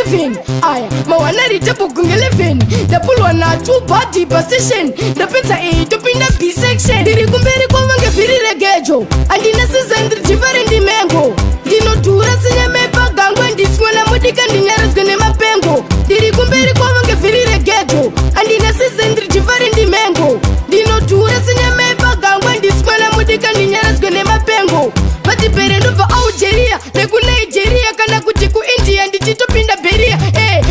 living. Aya, mawana ritapo kunge living. Dapulwa na two body position. Dapinsa A, dopina B section. Diri kumberi kwa wange firi regejo. Andina sizandri chivari ndi mengo. Dino tura sinyemepa gangwe ndiswela mudika ndinyaras gane mapengo. Diri kumberi kwa wange firi regejo. Andina sizandri chivari ndi mengo. Dino tura sinyemepa gangwe ndiswela mudika ndinyaras gane mapengo. Pati perendo va Algeria, neku Nigeria, kana kuti ku India, ndichitopinda beria.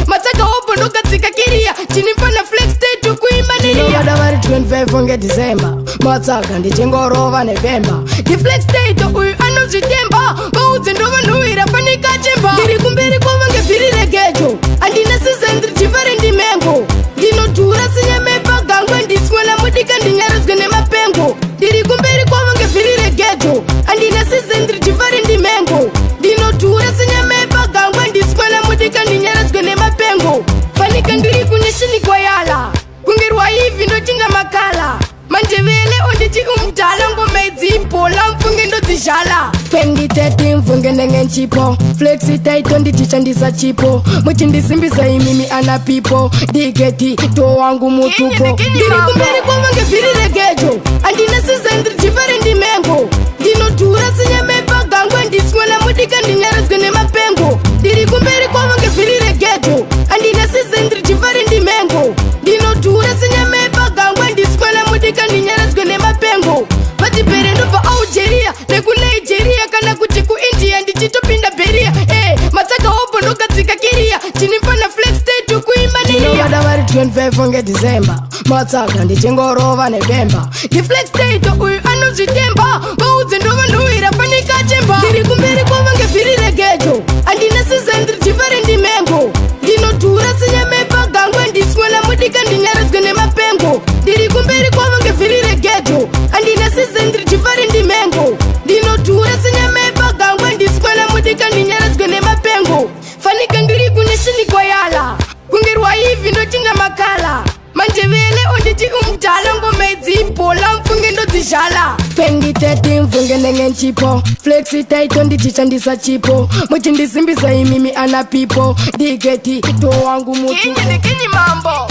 Mataka opo ndoka tsika kiria, chinifana flex state kuimaniria. Nobada vari 25 onge December, mataka ndichingorova November. Di flex state uyu anozvitemba, vaudze ndova nuira panika chemba. Ndiri kumberi kwa vange viri regejo, andina sizandri chivari ndi mengo. Ndinotura sinyemepa gangwe ndiswela mudika ndinyaradzwe nemapengo. Ndiri kumberi kwa vange viri regejo, andina sizandri chivari ndi mengo. Ndinotura sinyemepa gangwe ndiswela mudika ndinyaradzwe nemapengo. Fanika ndiri kuneshini kwa yala, kungirwa hivi ndochinga makala. Manjevele onditi umdala ngomedzi ibola mfunge ndodzizhala. 2013 mfunge ndenge nchipo, flexi taito ndichishandisa chipo. Muchindisimbisa imimi ana pipo, digeti to wangu mutupo. Ndiri kumberi kwa vange viri regejo, andina sizandri chivari ndi mengo. Ndinotura sinyemepa gangwe ndiswela mudika ndinyaradzwe nemapengo. Ndiri kumberi kwa vange viri regejo, andina sizandri chivari ndi mengo. Ndinotura sinyemepa gangwe ndiswela mudika ndinyaradzwe nemapengo. Vati perendo va Algeria, neku Nigeria, kana kuti ku India, ndichitopinda beria. Mataka opo ndoka tsika kiria, chinifana flex state kuimaniria. Nobada vari 25 onge December, mataka ndichingorova November. Di flex state uyu anozvitemba, vaudze ndova nuira panika chemba. Ndiri kumberi kwa vange viri regejo, andina sizandri chivari ndi mengo. Ndinotura sinyemepa gangwe ndiswela mudika ndinyaradzwe nemapengo. Ndiri kumberi kwa vange viri regejo, andina sizandri chivari ndi mengo. Ndinotura sinyemepa gangwe ndiswela mudika ndinyaradzwe nemapengo. Fanika ndiri kuneshini kwa yala, kungirwa hivi ndochinga makala. Manjevele onditi umdala ngomedzi ibola mfunge ndodzizhala. 2013 mfunge ndenge nchipo, flexi taito ndichishandisa chipo. Muchindisimbisa imimi ana pipo, digeti to wangu mutu. Kinyi mambo.